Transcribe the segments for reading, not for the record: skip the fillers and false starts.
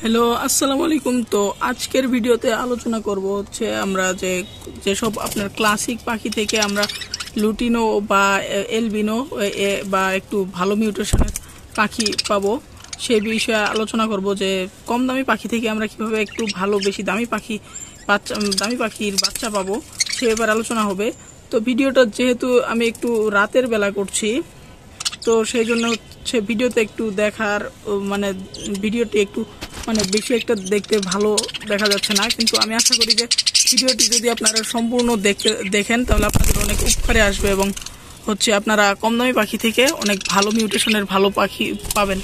Hello, আসসালামু আলাইকুম। তো আজকের ভিডিওতে আলোচনা করব হচ্ছে আমরা যেসব আপনার ক্লাসিক পাখি থেকে আমরা লুটিনো বা এলবিনো বা একটু ভালো মিউটেশনের পাখি পাবো সেই বিষয়ে আলোচনা করব। যে কম দামি পাখি থেকে আমরা কিভাবে একটু ভালো বেশি দামি পাখির বাচ্চা পাবো সে ব্যাপারে আলোচনা হবে। তো ভিডিওটা যেহেতু আমি একটু রাতের বেলা করছি, তো সেই জন্য হচ্ছে ভিডিওতে একটু দেখার ভিডিওটি একটু বেশি একটা দেখতে ভালো দেখা যাচ্ছে না, কিন্তু আমি আশা করি যে ভিডিওটি যদি আপনারা সম্পূর্ণ দেখেন তাহলে আপনাদের অনেক উপকারে আসবে এবং হচ্ছে আপনারা কম দামি পাখি থেকে অনেক ভালো মিউটেশনের ভালো পাখি পাবেন।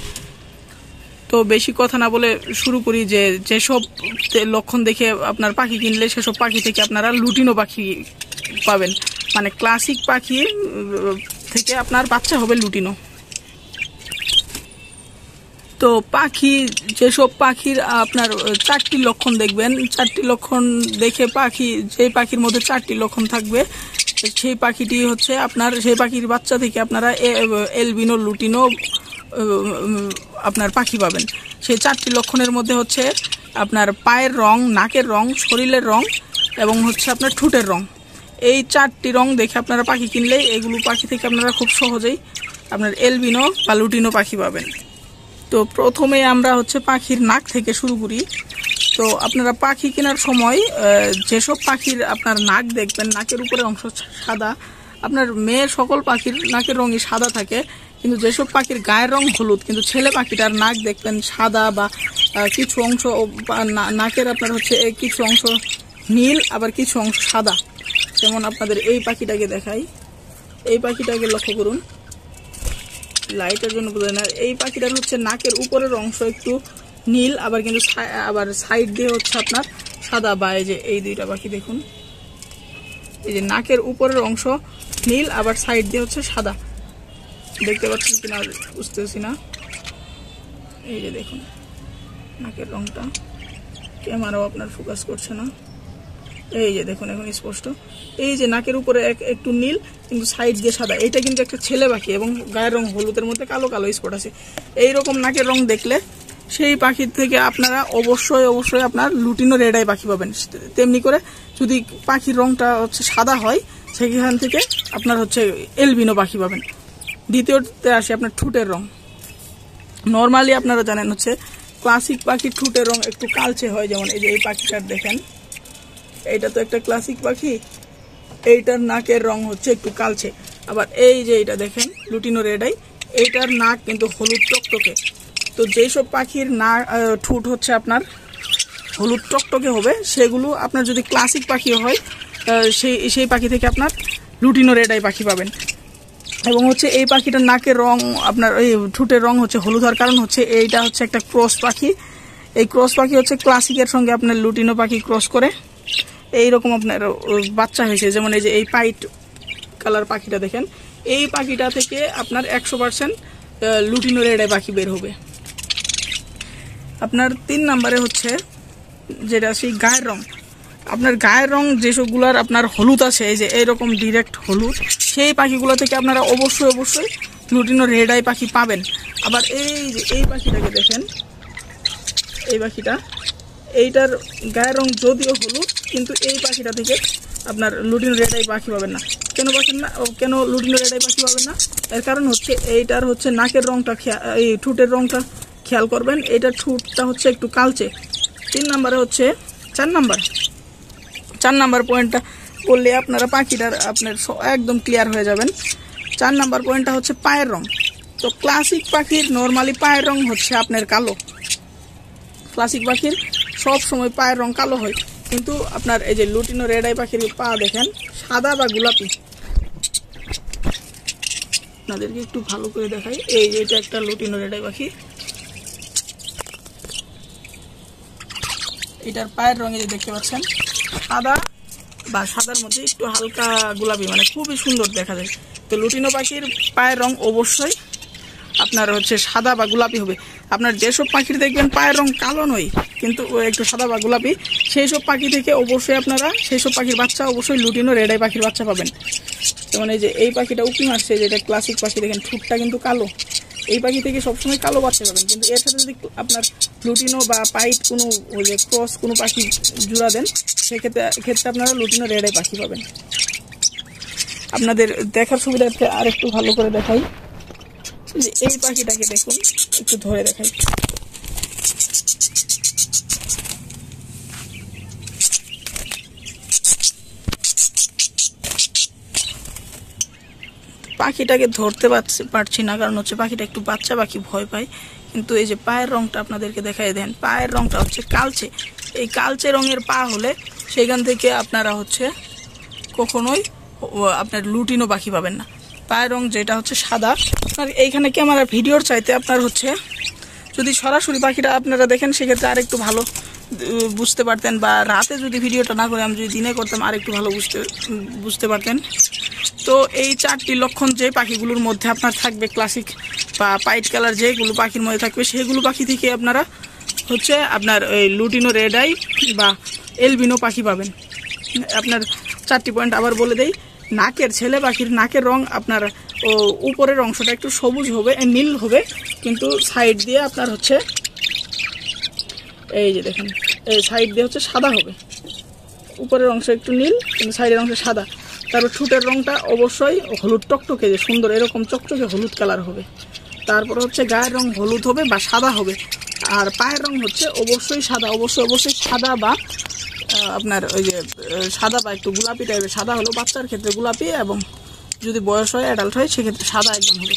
তো বেশি কথা না বলে শুরু করি। যেসব লক্ষণ দেখে আপনার পাখি কিনলে সেসব পাখি থেকে আপনারা লুটিনো পাখি পাবেন, মানে ক্লাসিক পাখি থেকে আপনার বাচ্চা হবে লুটিনো। তো যেসব পাখির আপনার 4টি লক্ষণ দেখবেন, 4টি লক্ষণ দেখে যে পাখির মধ্যে 4টি লক্ষণ থাকবে সেই পাখিটি হচ্ছে আপনার, সেই পাখির বাচ্চা থেকে আপনারা এলবিনো লুটিনো আপনার পাখি পাবেন। সেই 4টি লক্ষণের মধ্যে হচ্ছে আপনার পায়ের রং, নাকের রং, শরীরের রং এবং হচ্ছে আপনার ঠোঁটের রং। এই 4টি রং দেখে আপনারা পাখি কিনলেই এগুলো পাখি থেকে আপনারা খুব সহজেই আপনার এলবিনো বা লুটিনো পাখি পাবেন। তো প্রথমে আমরা হচ্ছে পাখির নাক থেকে শুরু করি। তো আপনারা পাখি কেনার সময় যেসব পাখির আপনার নাক দেখবেন নাকের উপরে অংশ সাদা, আপনার মেয়ের সকল পাখির নাকের রঙই সাদা থাকে, কিন্তু যেসব পাখির গায়ের রং হলুদ কিন্তু ছেলে পাখিটার নাক দেখবেন সাদা বা কিছু অংশ নাকের আপনার হচ্ছে কিছু অংশ নীল আবার কিছু অংশ সাদা। যেমন আপনাদের এই পাখিটাকে দেখাই, এই পাখিটাকে লক্ষ্য করুন, লাইটের জন্য বোঝা না। এই পাখিটার হচ্ছে নাকের উপরের অংশ একটু নীল আবার কিন্তু আবার সাইড দিয়ে হচ্ছে আপনার সাদা। বা এই দুইটা পাখি দেখুন, এই যে নাকের উপরের অংশ নীল আবার সাইড দিয়ে হচ্ছে সাদা। দেখতে পাচ্ছেন কিনা বুঝতেছি না। এই যে দেখুন নাকের রংটা, ক্যামেরাও আপনার ফোকাস করছে না। এই যে দেখুন এখন স্পষ্ট। এই যে নাকের উপরে একটু নীল কিন্তু সাইড দিয়ে সাদা, এটা কিন্তু একটা ছেলে পাখি এবং গায়ের রং হলুদের মধ্যে কালো কালো স্পট আছে। এইরকম নাকের রং দেখলে সেই পাখির থেকে আপনারা অবশ্যই আপনার লুটিনো রেড আই পাখি পাবেন। তেমনি করে যদি পাখির রংটা হচ্ছে সাদা হয় সেখান থেকে আপনার হচ্ছে এলবিনো পাখি পাবেন। দ্বিতীয়তে আসে আপনার ঠোঁটের রং। নর্মালি আপনারা জানেন হচ্ছে ক্লাসিক পাখির ঠোঁটের রং একটু কালচে হয়। যেমন এই যে এই পাখিটার দেখেন, এইটা তো একটা ক্লাসিক পাখি, এইটার নাকের রং হচ্ছে একটু কালচে। আবার এই যে এটা দেখেন লুটিনো রেড আই, এইটার নাক কিন্তু হলুদ টকটকে। তো যেসব পাখির ঠোঁট হচ্ছে আপনার হলুদ টকটকে হবে সেগুলো আপনার যদি ক্লাসিক পাখি হয় সেই পাখি থেকে আপনার লুটিনো রেড আই পাখি পাবেন। এবং হচ্ছে এই পাখিটার নাকের রং আপনার এই ঠোঁটের রং হচ্ছে হলুদ হওয়ার কারণ হচ্ছে এইটা হচ্ছে একটা ক্রস পাখি। এই ক্রস পাখি হচ্ছে ক্লাসিকের সঙ্গে আপনার লুটিনো পাখি ক্রস করে এইরকম আপনার বাচ্চা হয়েছে। যেমন এই যে এই পাইট কালার পাখিটা দেখেন, এই পাখিটা থেকে আপনার 100% লুটিনো রেড আই পাখি বের হবে। আপনার 3 নম্বরে হচ্ছে যেটা সেই গায়ের রং। আপনার গায়ের রং যেসবগুলার আপনার হলুদ আছে, এই যে এইরকম ডিরেক্ট হলুদ, সেই পাখিগুলো থেকে আপনারা অবশ্যই লুটিনো রেড আই পাখি পাবেন। আবার এই যে এই পাখিটাকে দেখেন, এই পাখিটা এইটার গায়ের রং যদিও হলুদ কিন্তু এই পাখিটা থেকে আপনার লুটিনো রেড আই পাখি পাবেন না। কেন লুটিনো রেড আই পাখি পাবেন না? এর কারণ হচ্ছে এইটার হচ্ছে নাকের রংটা, এই ঠোঁটের রংটা খেয়াল করবেন, এইটার ঠোঁটটা হচ্ছে একটু কালচে। 3 নম্বরে হচ্ছে 4 নাম্বার পয়েন্টটা বললে আপনারা পাখিটার আপনার একদম ক্লিয়ার হয়ে যাবেন। 4 নাম্বার পয়েন্টটা হচ্ছে পায়ের রং। তো ক্লাসিক পাখির নর্মালি পায়ের রং হচ্ছে আপনার কালো। ক্লাসিক পাখির সব সময় পায়ের রং কালো হয়, কিন্তু আপনার এই যে লুটিনো রেড আই পাখির পা দেখেন সাদা বা গোলাপি। আপনাদেরকে একটু ভালো করে দেখাই, এই যে এটা একটা লুটিনো রেড আই পাখি, এটার পায়ের রঙে যে দেখতে পাচ্ছেন সাদা বা সাদার মধ্যে একটু হালকা গোলাপি, মানে খুবই সুন্দর দেখা যায়। তো লুটিনো পাখির পায়ের রং অবশ্যই আপনার হচ্ছে সাদা বা গোলাপি হবে। আপনার যেসব পাখির দেখবেন পায়ের রং কালো নয় কিন্তু একটু সাদা বা গোলাপি, সেই সব পাখি থেকে অবশ্যই আপনারা সেই সব পাখির বাচ্চা অবশ্যই লুটিনো রেড আই পাখির বাচ্চা পাবেন। যেমন এই যে এই পাখিটা উকি মারছে, যেটা ক্লাসিক পাখি দেখেন ঠোঁটটা কিন্তু কালো, এই পাখি থেকে সবসময় কালো বাচ্চা পাবেন। কিন্তু এর সাথে যদি আপনার লুটিনো বা পাইট কোনো ওই যে ক্রস কোনো পাখি জোড়া দেন, সেক্ষেত্রে আপনারা লুটিনো রেড আই পাখি পাবেন। আপনাদের দেখার সুবিধার্থে আর একটু ভালো করে দেখাই যে এই পাখিটাকে দেখুন, একটু ধরে দেখাই। পাখিটাকে ধরতে পারছি না, কারণ হচ্ছে পাখিটা একটু বাচ্চা পাখি, ভয় পায়। কিন্তু এই যে পায়ের রংটা আপনাদেরকে দেখাই দেন, পায়ের রংটা হচ্ছে কালচে। এই কালচে রঙের পা হলে সেখান থেকে আপনারা হচ্ছে কখনোই আপনার লুটিনো পাখি পাবেন না। পায়ের রং যেটা হচ্ছে সাদা। আর এইখানে ক্যামেরা ভিডিওর চাইতে আপনার হচ্ছে যদি সরাসরি পাখিটা আপনারা দেখেন সেক্ষেত্রে আর একটু ভালো বুঝতে পারতেন, বা রাতে যদি ভিডিওটা না করে আমি যদি দিনে করতাম আর একটু ভালো বুঝতে পারতেন। তো এই 4টি লক্ষণ যে পাখিগুলোর মধ্যে আপনার থাকবে, ক্লাসিক বা পাইট কালার যেগুলো পাখির মধ্যে থাকবে, সেগুলো পাখি থেকে আপনারা হচ্ছে আপনার ওই লুটিনো রেড আই বা এলবিনো পাখি পাবেন। আপনার 4টি পয়েন্ট আবার বলে দেই। নাকের, ছেলে পাখির নাকের রং আপনার উপরের অংশটা একটু সবুজ হবে, নীল হবে, কিন্তু সাইড দিয়ে আপনার হচ্ছে এই যে দেখেন, এই সাইড দিয়ে হচ্ছে সাদা হবে। উপরের অংশ একটু নীল কিন্তু সাইডের অংশ সাদা। তারপর ঠোঁটের রংটা অবশ্যই হলুদ টকটকে, যে সুন্দর এরকম চকচকে হলুদ কালার হবে। তারপর হচ্ছে গায়ের রং হলুদ হবে বা সাদা হবে। আর পায়ের রং হচ্ছে অবশ্যই সাদা, অবশ্যই সাদা, বা আপনার ওই যে সাদা বা একটু গোলাপি টাইপের সাদা হলো, বাচ্চার ক্ষেত্রে গোলাপি, এবং যদি বয়স হয় অ্যাডাল্ট হয় সেক্ষেত্রে সাদা একদম হবে।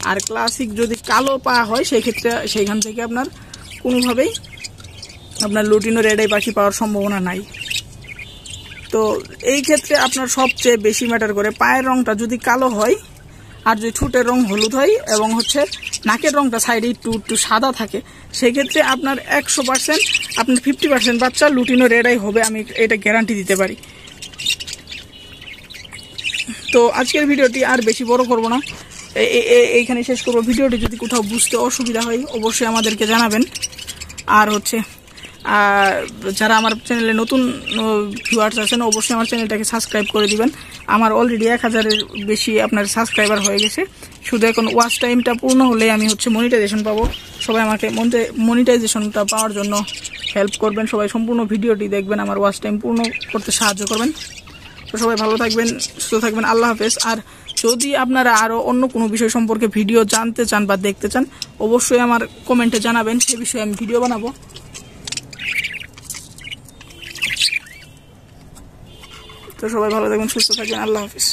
আর ক্লাসিক যদি কালো পা হয় সেক্ষেত্রে সেইখান থেকে আপনার কোনোভাবেই আপনার লুটিনো রেড আই পাখি পাওয়ার সম্ভাবনা নাই। তো এই ক্ষেত্রে আপনার সবচেয়ে বেশি ম্যাটার করে পায়ের রংটা যদি কালো হয়, আর যদি ঠোঁটের রং হলুদ হয়, এবং হচ্ছে নাকের রংটা সাইডে একটু সাদা থাকে, সেক্ষেত্রে আপনার 100% আপনার 50% বাচ্চা লুটিনো রেড আই হবে, আমি এটা গ্যারান্টি দিতে পারি। তো আজকের ভিডিওটি আর বেশি বড় করব না, এইখানে শেষ করবো। ভিডিওটি যদি কোথাও বুঝতে অসুবিধা হয় অবশ্যই আমাদেরকে জানাবেন। আর হচ্ছে যারা আমার চ্যানেলে নতুন ভিউয়ার্স আছেন অবশ্যই আমার চ্যানেলটাকে সাবস্ক্রাইব করে দিবেন। আমার অলরেডি 1000-এর বেশি আপনার সাবস্ক্রাইবার হয়ে গেছে। শুধু এখন ওয়াচ টাইমটা পূর্ণ হলে আমি হচ্ছে মনিটাইজেশন পাবো। সবাই আমাকে মনিটাইজেশনটা পাওয়ার জন্য হেল্প করবেন। সবাই সম্পূর্ণ ভিডিওটি দেখবেন, আমার ওয়াচ টাইম পূর্ণ করতে সাহায্য করবেন। তো সবাই ভালো থাকবেন, সুস্থ থাকবেন, আল্লাহ হাফেজ। আর যদি আপনারা আরও অন্য কোনো বিষয় সম্পর্কে ভিডিও জানতে চান বা দেখতে চান অবশ্যই আমার কমেন্টে জানাবেন, সে বিষয়ে আমি ভিডিও বানাবো। তো সবাই ভালো থাকবেন, সুস্থ থাকবেন, আল্লাহ হাফেজ।